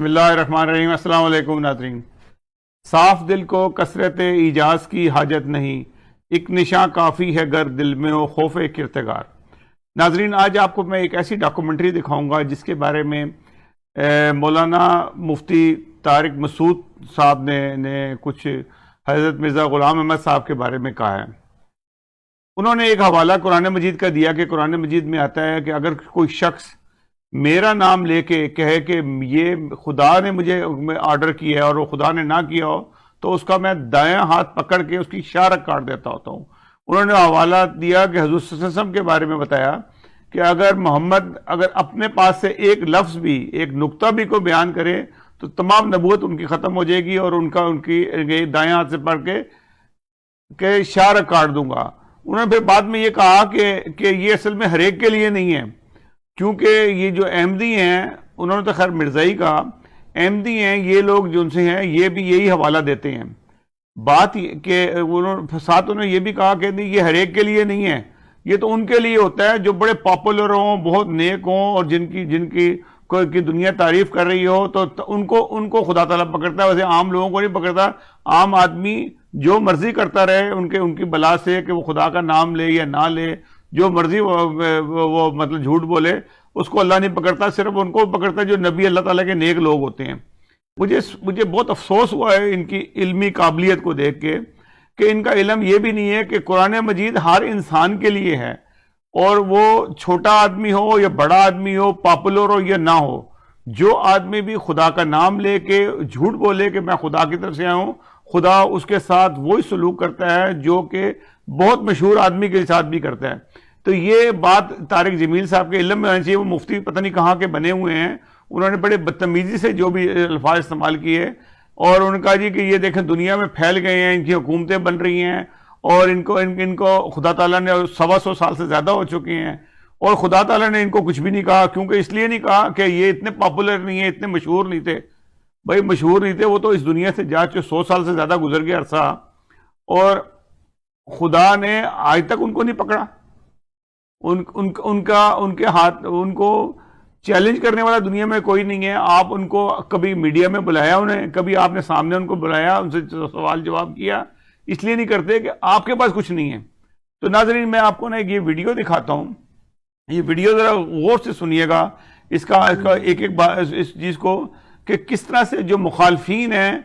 بسم اللہ الرحمن الرحیم۔ السلام علیکم ناظرین۔ صاف دل کو کثرت ایجاز کی حاجت نہیں، ایک نشاں کافی ہے گر دل میں ہو خوف کردگار۔ ناظرین، آج آپ کو میں ایک ایسی ڈاکومنٹری دکھاؤں گا جس کے بارے میں مولانا مفتی طارق مسعود صاحب نے کچھ حضرت مرزا غلام احمد صاحب کے بارے میں کہا ہے۔ انہوں نے ایک حوالہ قرآن مجید کا دیا کہ قرآن مجید میں آتا ہے کہ اگر کوئی شخص میرا نام لے کے کہے کہ یہ خدا نے مجھے آرڈر کیا ہے اور وہ خدا نے نہ کیا ہو تو اس کا میں دایاں ہاتھ پکڑ کے اس کی شارک کاٹ دیتا ہوتا ہوں۔ انہوں نے حوالہ دیا کہ حضور صلی اللہ علیہ وسلم کے بارے میں بتایا کہ اگر محمد اپنے پاس سے ایک لفظ بھی، ایک نقطہ بھی کو بیان کرے تو تمام نبوت ان کی ختم ہو جائے گی اور ان کی دایاں ہاتھ سے پڑھ کے شارک کاٹ دوں گا۔ انہوں نے پھر بعد میں یہ کہا کہ یہ اصل میں ہر ایک کے لیے نہیں ہے، کیونکہ یہ جو احمدی ہیں، انہوں نے تو خیر مرزائی کہا، احمدی ہیں یہ لوگ جو ان سے ہیں یہ بھی یہی حوالہ دیتے ہیں۔ بات کہ ساتھ انہوں نے یہ بھی کہا کہ نہیں، یہ ہر ایک کے لیے نہیں ہے، یہ تو ان کے لیے ہوتا ہے جو بڑے پاپولر ہوں، بہت نیک ہوں اور جن کی دنیا تعریف کر رہی ہو تو ان کو خدا تعالیٰ پکڑتا ہے، ویسے عام لوگوں کو نہیں پکڑتا۔ عام آدمی جو مرضی کرتا رہے ان کی بلا سے کہ وہ خدا کا نام لے یا نہ لے، جو مرضی وہ مطلب جھوٹ بولے، اس کو اللہ نہیں پکڑتا، صرف ان کو پکڑتا ہے جو نبی اللہ تعالیٰ کے نیک لوگ ہوتے ہیں۔ مجھے بہت افسوس ہوا ہے ان کی علمی قابلیت کو دیکھ کے کہ ان کا علم یہ بھی نہیں ہے کہ قرآن مجید ہر انسان کے لیے ہے، اور وہ چھوٹا آدمی ہو یا بڑا آدمی ہو، پاپولر ہو یا نہ ہو، جو آدمی بھی خدا کا نام لے کے جھوٹ بولے کہ میں خدا کی طرف سے آیا ہوں، خدا اس کے ساتھ وہی سلوک کرتا ہے جو کہ بہت مشہور آدمی کے ساتھ بھی کرتا ہے۔ تو یہ بات طارق جمیل صاحب کے علم میں آنی چاہیے۔ وہ مفتی پتہ نہیں کہاں کے بنے ہوئے ہیں، انہوں نے بڑے بدتمیزی سے جو بھی الفاظ استعمال کیے اور انہوں نے کہا جی کہ یہ دیکھیں دنیا میں پھیل گئے ہیں، ان کی حکومتیں بن رہی ہیں اور ان کو خدا تعالیٰ نے 125 سال سے زیادہ ہو چکے ہیں، اور خدا تعالیٰ نے ان کو کچھ بھی نہیں کہا، کیونکہ اس لیے نہیں کہا کہ یہ اتنے پاپولر نہیں ہیں، اتنے مشہور نہیں تھے۔ بھائی مشہور نہیں تھے، وہ تو اس دنیا سے جا چکے، 100 سال سے زیادہ گزر گیا عرصہ، اور خدا نے آج تک ان کو نہیں پکڑا۔ ان کے ہاتھ، ان کو چیلنج کرنے والا دنیا میں کوئی نہیں ہے۔ آپ ان کو کبھی میڈیا میں بلایا، انہیں کبھی آپ نے سامنے ان کو بلایا، ان سے سوال جواب کیا؟ اس لیے نہیں کرتے کہ آپ کے پاس کچھ نہیں ہے۔ تو ناظرین، میں آپ کو نا یہ ویڈیو دکھاتا ہوں، یہ ویڈیو ذرا غور سے سنیے گا اس کا ایک اس چیز کو کہ کس طرح سے جو مخالفین ہیں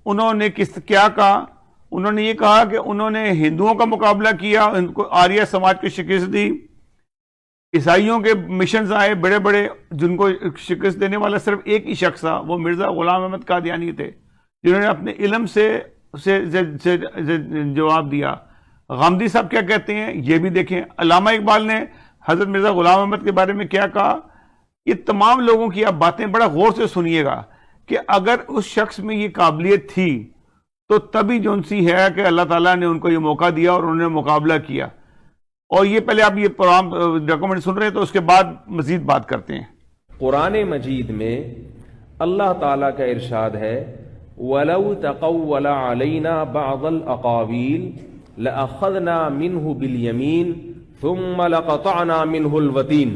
انہوں نے کیا کہا۔ انہوں نے یہ کہا کہ انہوں نے ہندوؤں کا مقابلہ کیا، ان کو آریہ سماج کو شکست دی، عیسائیوں کے مشنز آئے بڑے بڑے جن کو شکست دینے والا صرف ایک ہی شخص تھا، وہ مرزا غلام احمد قادیانی تھے، جنہوں نے اپنے علم سے جواب دیا۔ غامدی صاحب کیا کہتے ہیں یہ بھی دیکھیں۔ علامہ اقبال نے حضرت مرزا غلام احمد کے بارے میں کیا کہا۔ یہ تمام لوگوں کی آپ باتیں بڑا غور سے سنیے گا کہ اگر اس شخص میں یہ قابلیت تھی تو تبھی جو سی ہے کہ اللہ تعالیٰ نے ان کو یہ موقع دیا اور انہوں نے مقابلہ کیا۔ اور یہ پہلے آپ یہ پروگرام ڈاکومنٹ سن رہے ہیں تو اس کے بعد مزید بات کرتے ہیں۔ قرآن مجید میں اللہ تعالیٰ کا ارشاد ہے وَلَوْ تَقَوَّلَ عَلَيْنَا بَعْضَ الْأَقَاوِيلِ لَأَخَذْنَا مِنْهُ بِالْيَمِينِ ثُمَّ لَقَطَعْنَا مِنْهُ الْوَتِينَ۔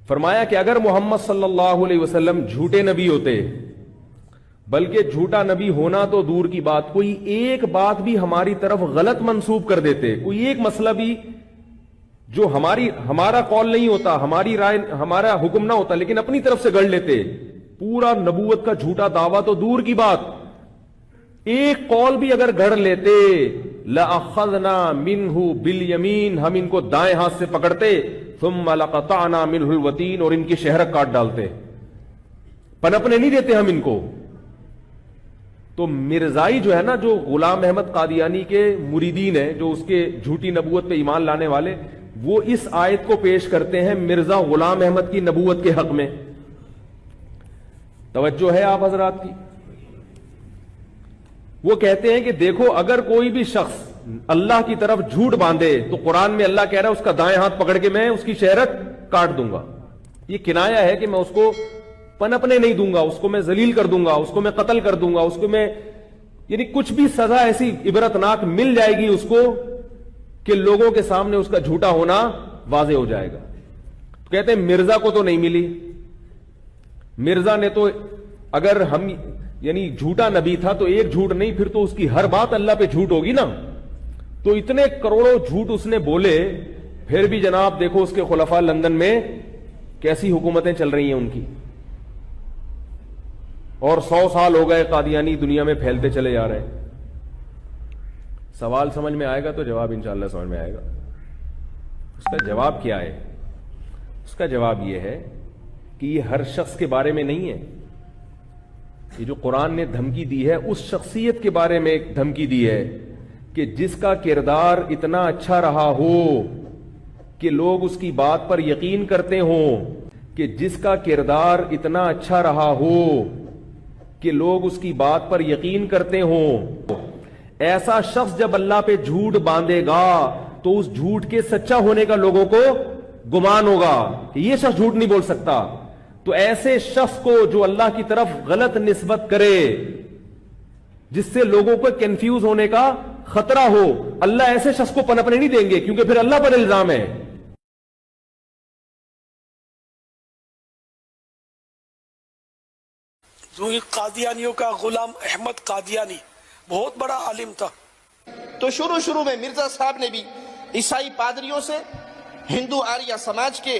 فرمایا کہ اگر محمد صلی اللہ علیہ وسلم جھوٹے نبی ہوتے، بلکہ جھوٹا نبی ہونا تو دور کی بات، کوئی ایک بات بھی ہماری طرف غلط منسوب کر دیتے، کوئی ایک مسئلہ بھی جو ہمارا قول نہیں ہوتا، ہماری رائے، ہمارا حکم نہ ہوتا، لیکن اپنی طرف سے گڑھ لیتے، پورا نبوت کا جھوٹا دعویٰ تو دور کی بات، ایک قول بھی اگر گڑھ لیتے لَأَخَذْنَا مِنْهُ بِالْيَمِينِ، ہم ان کو دائیں ہاتھ سے پکڑتے، ثُمَّ لَقَطَعْنَا مِنْهُ الْوَتِينَ، اور ان کی شہرک کاٹ ڈالتے، پنپنے نہیں دیتے ہم ان کو۔ تو مرزائی جو ہے نا، جو غلام احمد قادیانی کے مریدین ہیں، جو اس کے جھوٹی نبوت پہ ایمان لانے والے، وہ اس آیت کو پیش کرتے ہیں مرزا غلام احمد کی نبوت کے حق میں۔ توجہ ہے آپ حضرات کی؟ وہ کہتے ہیں کہ دیکھو اگر کوئی بھی شخص اللہ کی طرف جھوٹ باندھے تو قرآن میں اللہ کہہ رہا ہے اس کا دائیں ہاتھ پکڑ کے میں اس کی شہرت کاٹ دوں گا۔ یہ کنایا ہے کہ میں اس کو پنپنے نہیں دوں گا، اس کو میں ذلیل کر دوں گا، اس کو میں قتل کر دوں گا، اس کو میں، یعنی کچھ بھی سزا ایسی عبرتناک مل جائے گی اس کو کہ لوگوں کے سامنے اس کا جھوٹا ہونا واضح ہو جائے گا۔ کہتے ہیں مرزا کو تو نہیں ملی، مرزا نے تو اگر ہم یعنی جھوٹا نبی تھا تو ایک جھوٹ نہیں، پھر تو اس کی ہر بات اللہ پہ جھوٹ ہوگی نا. تو اتنے کروڑوں جھوٹ اس نے بولے، پھر بھی جناب دیکھو اس کے خلفاء لندن میں کیسی حکومتیں چل رہی ہیں ان کی. اور 100 سال ہو گئے قادیانی دنیا میں پھیلتے چلے جا رہے ہیں. سوال سمجھ میں آئے گا تو جواب انشاءاللہ سمجھ میں آئے گا. اس کا جواب کیا ہے؟ اس کا جواب یہ ہے کہ یہ ہر شخص کے بارے میں نہیں ہے. یہ جو قرآن نے دھمکی دی ہے اس شخصیت کے بارے میں ایک دھمکی دی ہے کہ جس کا کردار اتنا اچھا رہا ہو کہ لوگ اس کی بات پر یقین کرتے ہوں، کہ جس کا کردار اتنا اچھا رہا ہو کہ لوگ اس کی بات پر یقین کرتے ہوں. ایسا شخص جب اللہ پہ جھوٹ باندھے گا تو اس جھوٹ کے سچا ہونے کا لوگوں کو گمان ہوگا کہ یہ شخص جھوٹ نہیں بول سکتا. تو ایسے شخص کو جو اللہ کی طرف غلط نسبت کرے جس سے لوگوں کو کنفیوز ہونے کا خطرہ ہو، اللہ ایسے شخص کو پنپنے نہیں دیں گے، کیونکہ پھر اللہ پر الزام ہے. قادیانیوں کا غلام احمد قادیانی بہت بڑا عالم تھا. تو شروع میں مرزا صاحب نے بھی عیسائی پادریوں سے ہندو آریہ سماج کے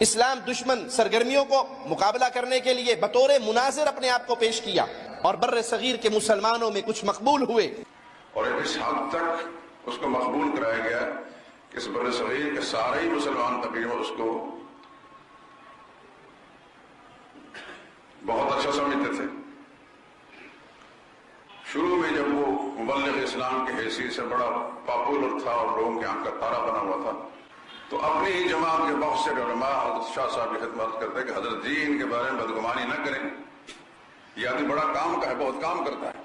اسلام دشمن سرگرمیوں کو مقابلہ کرنے کے لیے بطور مناظر اپنے آپ کو پیش کیا، اور بر صغیر کے مسلمانوں میں کچھ مقبول ہوئے. اور اس حد تک اس کو مقبول کرایا گیا کہ اس بر صغیر کے سارے ہی مسلمان تقریباً اس کو بہت اچھا سمجھتے تھے. شروع میں جب وہ مبلغ اسلام کی حیثیت سے بڑا پاپولر تھا اور لوگوں کے آنکھ کا تارا بنا ہوا تھا، تو اپنی ہی جماعت کے بہت سے علماء حضرت شاہ صاحب کی خدمت کرتے کہ حضرت جی ان کے بارے میں بدگمانی نہ کریں، یہ آدمی بڑا کام کا ہے، بہت کام کرتا ہے.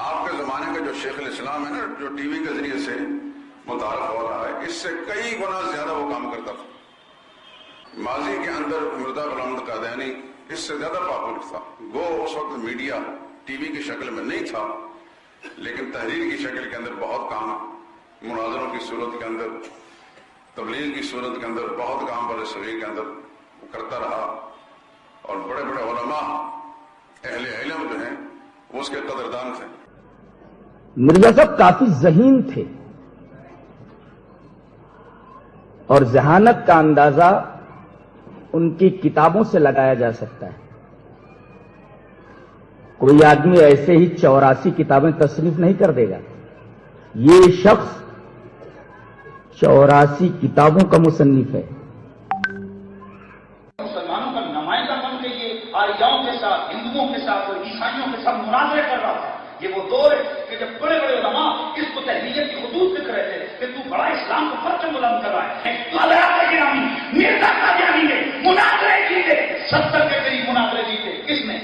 آپ کے زمانے کا جو شیخ الاسلام ہے نا، جو ٹی وی کے ذریعے سے متعارف ہو رہا ہے، اس سے کئی گنا زیادہ وہ کام کرتا تھا. ماضی کے اندر مرزا غلام احمد قادیانی اس سے زیادہ پاپولر تھا. گو اس وقت میڈیا ٹی وی کی شکل میں نہیں تھا، لیکن تحریر کی شکل کے اندر بہت کام، مناظروں کی صورت کے اندر، تبلیغ کی صورت کے اندر بہت کام بر صغیر کے اندر کرتا رہا. اور بڑے بڑے علماء اہل علم جو ہیں وہ اس کے قدردان تھے. مرزا صاحب کافی ذہین تھے، اور ذہانت کا اندازہ ان کی کتابوں سے لگایا جا سکتا ہے. کوئی آدمی ایسے ہی 84 کتابیں تصنیف نہیں کر دے گا. یہ شخص 84 کتابوں کا مصنف ہے. مسلمانوں کا نمائندہ بن کے یہ آریاؤں کے ساتھ، ہندوؤں کے ساتھ اور عیسائیوں کے ساتھ مناظرے کر رہا تھا. یہ وہ دور ہے کہ جب بڑے بڑے علماء اس کو تحریریت کی خطوط لکھ رہے تھے کہ تو بڑا اسلام کو پرچم بلند کر رہا ہے. مرزا قادیانی نے مناظرے جیتے، 70 کے قریب مناظرے جیتے. کس نے؟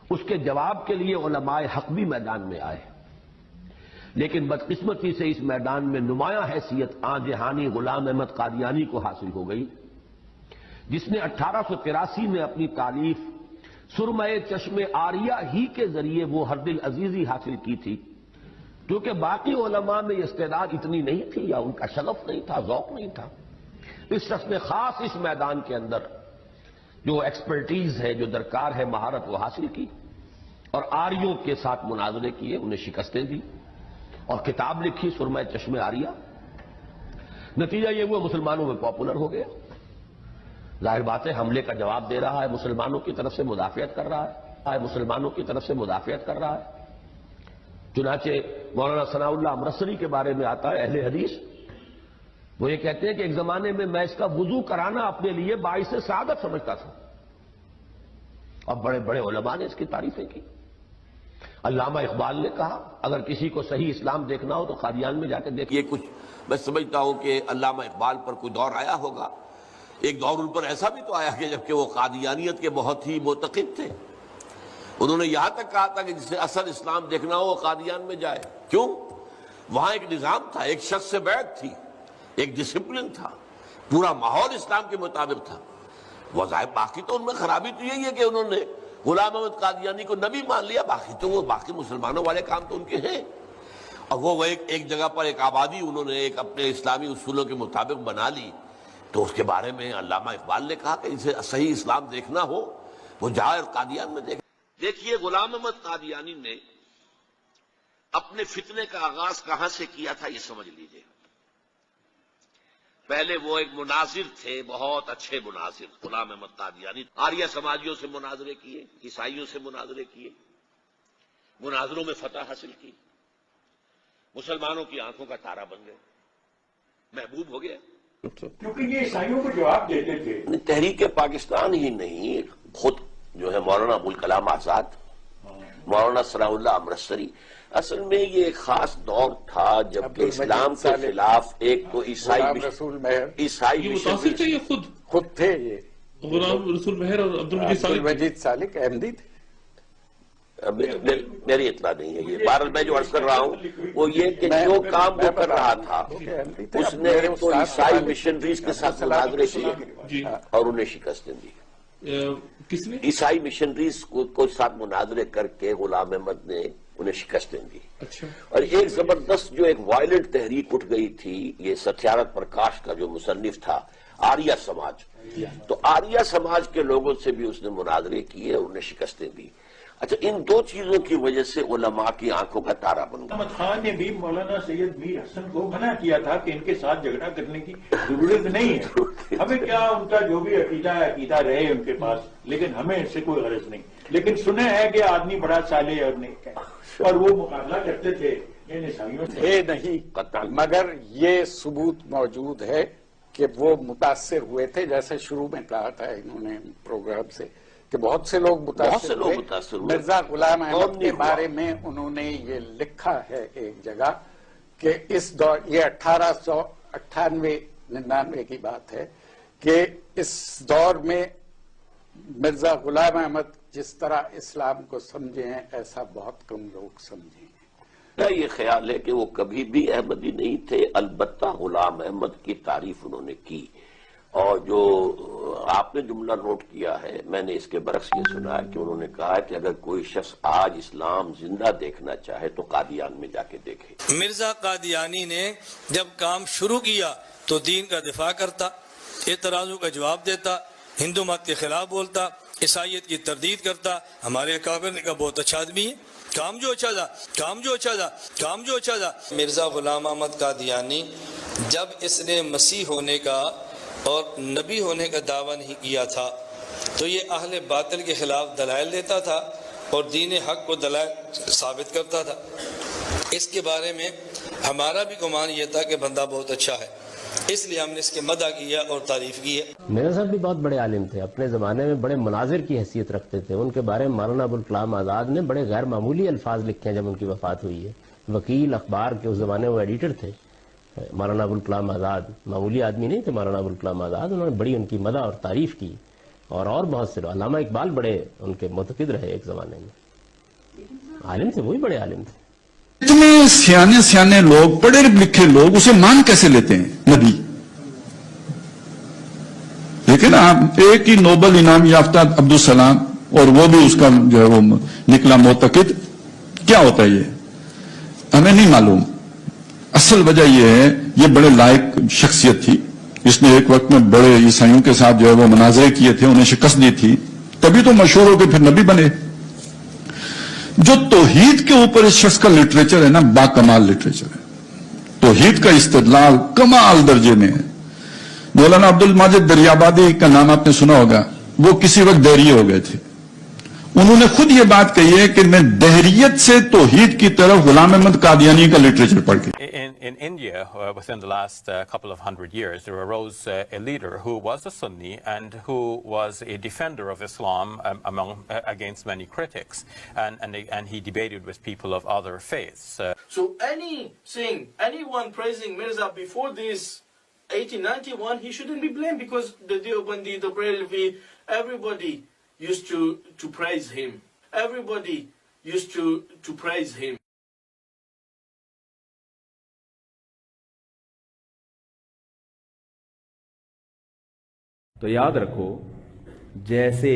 اس کے جواب کے لیے علماء حق بھی میدان میں آئے، لیکن بدقسمتی سے اس میدان میں نمایاں حیثیت آن جہانی غلام احمد قادیانی کو حاصل ہو گئی، جس نے 1883 میں اپنی تالیف سرمہ چشم آریہ ہی کے ذریعے وہ ہر دل عزیزی حاصل کی تھی، کیونکہ باقی علماء میں استعداد اتنی نہیں تھی، یا ان کا شغف نہیں تھا، ذوق نہیں تھا. اس شخص نے خاص اس میدان کے اندر جو ایکسپرٹیز ہے، جو درکار ہے، مہارت وہ حاصل کی، اور آریوں کے ساتھ مناظرے کیے، انہیں شکستیں دی، اور کتاب لکھی سرمہ چشم آریہ. نتیجہ یہ ہوا مسلمانوں میں پاپولر ہو گیا. ظاہر بات ہے حملے کا جواب دے رہا ہے، مسلمانوں کی طرف سے مدافعت کر رہا ہے، مسلمانوں کی طرف سے مدافعت کر رہا ہے. چنانچہ مولانا ثناء اللہ امرتسری کے بارے میں آتا ہے، اہل حدیث، وہ یہ کہتے ہیں کہ ایک زمانے میں میں اس کا وضو کرانا اپنے لیے باعث سعادت سمجھتا تھا، اور بڑے بڑے علماء نے اس کی تعریفیں کی. علامہ اقبال نے کہا اگر کسی کو صحیح اسلام دیکھنا ہو تو قادیان میں جا کے دیکھیے. کچھ میں سمجھتا ہوں کہ علامہ اقبال پر کوئی دور آیا ہوگا، ایک دور ان پر ایسا بھی تو آیا کہ جبکہ وہ قادیانیت کے بہت ہی معتقد تھے. انہوں نے یہاں تک کہا تھا کہ جسے اصل اسلام دیکھنا ہو وہ قادیان میں جائے. کیوں؟ وہاں ایک نظام تھا، ایک شخص سے بیعت تھی، ایک ڈسپلن تھا، پورا ماحول اسلام کے مطابق تھا. وظاہر باقی تو ان میں خرابی تو یہی ہے کہ انہوں نے غلام احمد قادیانی کو نبی مان لیا، باقی تو وہ باقی مسلمانوں والے کام تو ان کے ہیں. اور وہ ایک جگہ پر ایک آبادی انہوں نے ایک اپنے اسلامی اصولوں کے مطابق بنا لی. تو اس کے بارے میں علامہ اقبال نے کہا کہ اسے صحیح اسلام دیکھنا ہو وہ جائے اور قادیان میں دیکھیے غلام احمد قادیانی نے اپنے فتنے کا آغاز کہاں سے کیا تھا یہ سمجھ لیجئے. پہلے وہ ایک مناظر تھے، بہت اچھے مناظر. غلام احمد قادیانی آریہ سماجیوں سے مناظرے کیے، عیسائیوں سے مناظرے کیے، مناظروں میں فتح حاصل کی، مسلمانوں کی آنکھوں کا تارا بن گئے، محبوب ہو گیا. کیونکہ یہ عیسائیوں کو جواب دیتے تھے. تحریک پاکستان ہی نہیں، خود جو ہے مولانا ابوالکلام آزاد، مولانا ثناء اللہ امرتسری. اصل میں یہ ایک خاص دور تھا جب کہ اسلام کے خلاف ایک تو عیسائی متاثر تھے، یہ خود تھے. یہ غلام رسول مہر اور عبدالمجید سالک احمدی تھے. میری اطلاع نہیں ہے یہ. بہرحال میں جو عرض کر رہا ہوں وہ یہ کہ جو کام وہ کر رہا تھا اس نے تو عیسائی مشنریز کے ساتھ مناظرے کیے اور انہیں شکستیں دی. کس نے؟ عیسائی مشنریز کو ساتھ مناظرے کر کے غلام احمد نے انہیں شکستیں دی. اور ایک زبردست جو ایک وائلنٹ تحریک اٹھ گئی تھی، یہ ستیارتھ پرکاش کا جو مصنف تھا، آریہ سماج. تو آریہ سماج کے لوگوں سے بھی اس نے مناظرے کیے اور انہیں شکستیں دی. اچھا، ان دو چیزوں کی وجہ سے علماء کی آنکھوں کا تارا بن گیا. احمد خان نے بھی مولانا سید میر حسن کو منع کیا تھا کہ ان کے ساتھ جھگڑا کرنے کی ضرورت نہیں ہے، ہمیں کیا ان کا جو بھی عقیدہ ہے عقیدہ رہے ان کے پاس، لیکن ہمیں اس سے کوئی غرض نہیں. لیکن سنے ہے کہ آدمی بڑا صالح اور نیک ہے، اور وہ مقابلہ کرتے تھے ان عیسائیوں سے. نہیں، مگر یہ ثبوت موجود ہے کہ وہ متاثر ہوئے تھے، جیسے شروع میں کہا تھا انہوں نے پروگرام سے کہ بہت سے لوگ متاثر ہوئے. مرزا غلام احمد کے بارے میں انہوں نے یہ لکھا ہے ایک جگہ کہ اس دور، یہ 1898-99 کی بات ہے، کہ اس دور میں مرزا غلام احمد جس طرح اسلام کو سمجھے ہیں ایسا بہت کم لوگ سمجھے ہیں. میرا یہ خیال ہے کہ وہ کبھی بھی احمدی نہیں تھے، البتہ غلام احمد کی تعریف انہوں نے کی. اور جو آپ نے جملہ نوٹ کیا ہے، میں نے اس کے برعکس یہ سنا ہے کہ انہوں نے کہا کہ اگر کوئی شخص آج اسلام زندہ دیکھنا چاہے تو قادیان میں جا کے دیکھے. مرزا قادیانی نے جب کام شروع کیا تو دین کا دفاع کرتا، اعتراضوں کا جواب دیتا، ہندو مت کے خلاف بولتا، عیسائیت کی تردید کرتا. ہمارے اکابر نے کہا بہت اچھا آدمی ہے، کام جو اچھا تھا. مرزا غلام احمد قادیانی جب اس نے مسیح ہونے کا اور نبی ہونے کا دعویٰ نہیں کیا تھا تو یہ اہل باطل کے خلاف دلائل دیتا تھا اور دین حق کو دلائل ثابت کرتا تھا. اس کے بارے میں ہمارا بھی گمان یہ تھا کہ بندہ بہت اچھا ہے، اس لیے ہم نے اس کے مدح کیا اور تعریف کی ہے. میرے صاحب بھی بہت بڑے عالم تھے، اپنے زمانے میں بڑے مناظر کی حیثیت رکھتے تھے. ان کے بارے میں مولانا ابوالکلام آزاد نے بڑے غیر معمولی الفاظ لکھے ہیں جب ان کی وفات ہوئی ہے. وکیل اخبار کے اس زمانے وہ ایڈیٹر تھے. مولانا ابوالکلام آزاد معمولی آدمی نہیں تھے. مولانا ابوالکلام آزاد انہوں نے بڑی ان کی مدح اور تعریف کی، اور بہت سے. علامہ اقبال بڑے ان کے معتقد رہے ایک زمانے میں، عالم تھے، وہی بڑے عالم تھے. اتنے سیانے لوگ، پڑھے لکھے لوگ اسے مان کیسے لیتے ہیں نبی؟ لیکن آپ ایک ہی نوبل انعام یافتہ عبدالسلام، اور وہ بھی اس کا جو ہے وہ نکلا معتقد. کیا ہوتا ہے یہ ہمیں نہیں معلوم. اصل وجہ یہ ہے یہ بڑے لائق شخصیت تھی، اس نے ایک وقت میں بڑے عیسائیوں کے ساتھ جو ہے وہ مناظرے کیے تھے، انہیں شکست دی تھی، تبھی تو مشہور ہو کے پھر نبی بنے. جو توحید کے اوپر اس شخص کا لٹریچر ہے نا، با کمال لٹریچر ہے. توحید کا استدلال کمال درجے میں ہے. مولانا عبد الماجد دریابادی کا نام آپ نے سنا ہوگا، وہ کسی وقت دہریے ہو گئے تھے. انہوں نے خود یہ بات کہی ہے کہ میں دہریت سے توحید کی طرف غلام احمد قادیانی کا لٹریچر پڑھ کے. In India, within the last couple of hundred years, there arose a leader who was a Sunni and who was a defender of Islam against many critics, and he debated with people of other faiths. So anyone praising Mirza before this 1891, he shouldn't be blamed, because the Deobandi, the Barelvi, everybody used to praise him. Everybody used to praise him. تو یاد رکھو، جیسے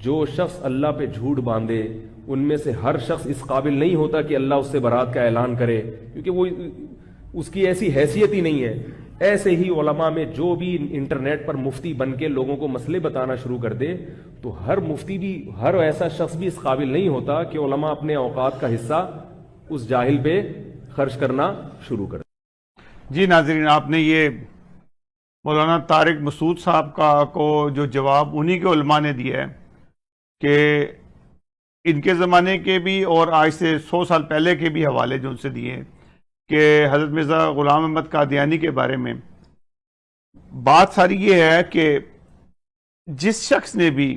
جو شخص اللہ پہ جھوٹ باندھے ان میں سے ہر شخص اس قابل نہیں ہوتا کہ اللہ اس سے برات کا اعلان کرے، کیونکہ وہ اس کی ایسی حیثیت ہی نہیں ہے. ایسے ہی علماء میں جو بھی انٹرنیٹ پر مفتی بن کے لوگوں کو مسئلے بتانا شروع کر دے تو ہر مفتی بھی، ہر ایسا شخص بھی اس قابل نہیں ہوتا کہ علماء اپنے اوقات کا حصہ اس جاہل پہ خرچ کرنا شروع کر دے۔ جی ناظرین، آپ نے یہ مولانا طارق مسعود صاحب کو جو جواب انہی کے علماء نے دیا ہے کہ ان کے زمانے کے بھی اور آج سے 100 سال پہلے کے بھی حوالے جو ان سے دیے کہ حضرت مرزا غلام احمد قادیانی کے بارے میں بات ساری یہ ہے کہ جس شخص نے بھی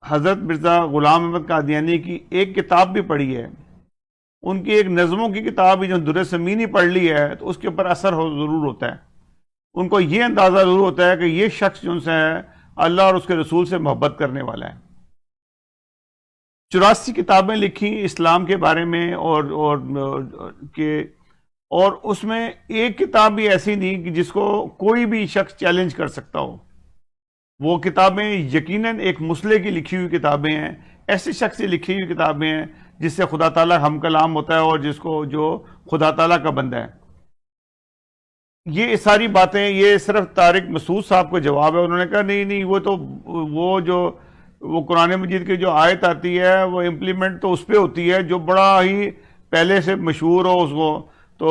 حضرت مرزا غلام احمد قادیانی کی ایک کتاب بھی پڑھی ہے، ان کی ایک نظموں کی کتاب بھی جو در سمینی پڑھ لی ہے، تو اس کے اوپر اثر ضرور ہوتا ہے۔ ان کو یہ اندازہ ضرور ہوتا ہے کہ یہ شخص جو سے ہے اللہ اور اس کے رسول سے محبت کرنے والا ہے۔ 84 کتابیں لکھی اسلام کے بارے میں اور اس میں ایک کتاب بھی ایسی نہیں کہ جس کو کوئی بھی شخص چیلنج کر سکتا ہو۔ وہ کتابیں یقیناً ایک مسئلے کی لکھی ہوئی کتابیں ہیں، ایسے شخص سے لکھی ہوئی کتابیں ہیں جس سے خدا تعالیٰ ہم کلام ہوتا ہے اور جس کو جو خدا تعالیٰ کا بندہ ہے۔ یہ ساری باتیں یہ صرف طارق مسعود صاحب کو جواب ہے۔ انہوں نے کہا نہیں وہ قرآن مجید کی جو آیت آتی ہے وہ امپلیمنٹ تو اس پہ ہوتی ہے جو بڑا ہی پہلے سے مشہور ہو اس کو۔ تو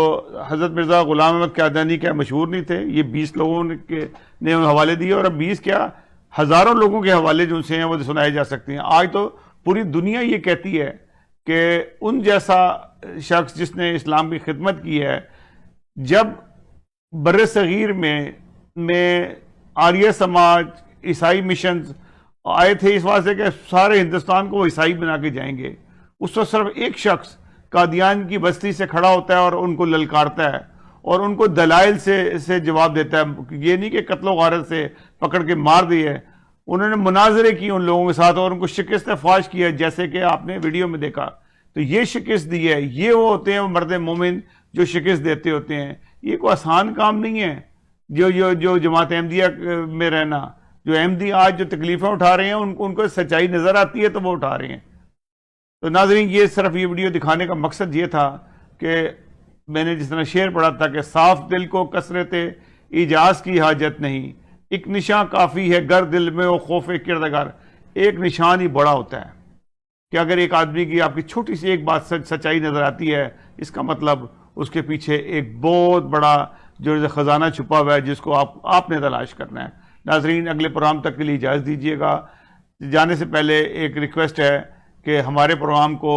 حضرت مرزا غلام احمد قادیانی کیا مشہور نہیں تھے؟ یہ 20 لوگوں نے حوالے دیے، اور اب 20 کیا ہزاروں لوگوں کے حوالے جو ان سے ہیں وہ سنائے جا سکتے ہیں۔ آج تو پوری دنیا یہ کہتی ہے کہ ان جیسا شخص جس نے اسلام کی خدمت کی ہے، جب بر صغیر میں آریہ سماج، عیسائی مشنز آئے تھے اس واسطے کہ سارے ہندوستان کو وہ عیسائی بنا کے جائیں گے، اس وقت صرف ایک شخص قادیان کی بستی سے کھڑا ہوتا ہے اور ان کو للکارتا ہے اور ان کو دلائل سے جواب دیتا ہے۔ یہ نہیں کہ قتل و غارت سے پکڑ کے مار دیے، انہوں نے مناظرے کی ان لوگوں کے ساتھ اور ان کو شکست فاش کیا، جیسے کہ آپ نے ویڈیو میں دیکھا۔ تو یہ شکست دی ہے، یہ وہ ہوتے ہیں وہ مرد مومن جو شکست دیتے ہوتے ہیں۔ یہ کوئی آسان کام نہیں ہے جو جماعت احمدیہ میں رہنا، جو احمدی آج جو تکلیفیں اٹھا رہے ہیں ان کو سچائی نظر آتی ہے تو وہ اٹھا رہے ہیں۔ تو ناظرین، یہ صرف یہ ویڈیو دکھانے کا مقصد یہ تھا کہ میں نے جس طرح شعر پڑھا تھا کہ صاف دل کو کثرت ایجاز کی حاجت نہیں، ایک نشان کافی ہے گر دل میں وہ خوف کردگار۔ ایک نشان ہی بڑا ہوتا ہے کہ اگر ایک آدمی کی آپ کی چھوٹی سی ایک بات سچائی نظر آتی ہے، اس کا مطلب اس کے پیچھے ایک بہت بڑا جو خزانہ چھپا ہوا ہے جس کو آپ نے تلاش کرنا ہے۔ ناظرین، اگلے پروگرام تک کے لیے اجازت دیجیے گا۔ جانے سے پہلے ایک ریکویسٹ ہے کہ ہمارے پروگرام کو،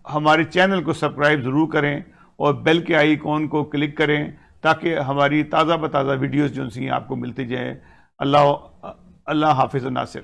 ہمارے چینل کو سبسکرائب ضرور کریں اور بیل کے آئیکن کو کلک کریں تاکہ ہماری تازہ بتازہ ویڈیوز جو ہیں آپ کو ملتی جائیں۔ اللہ حافظ و ناصر۔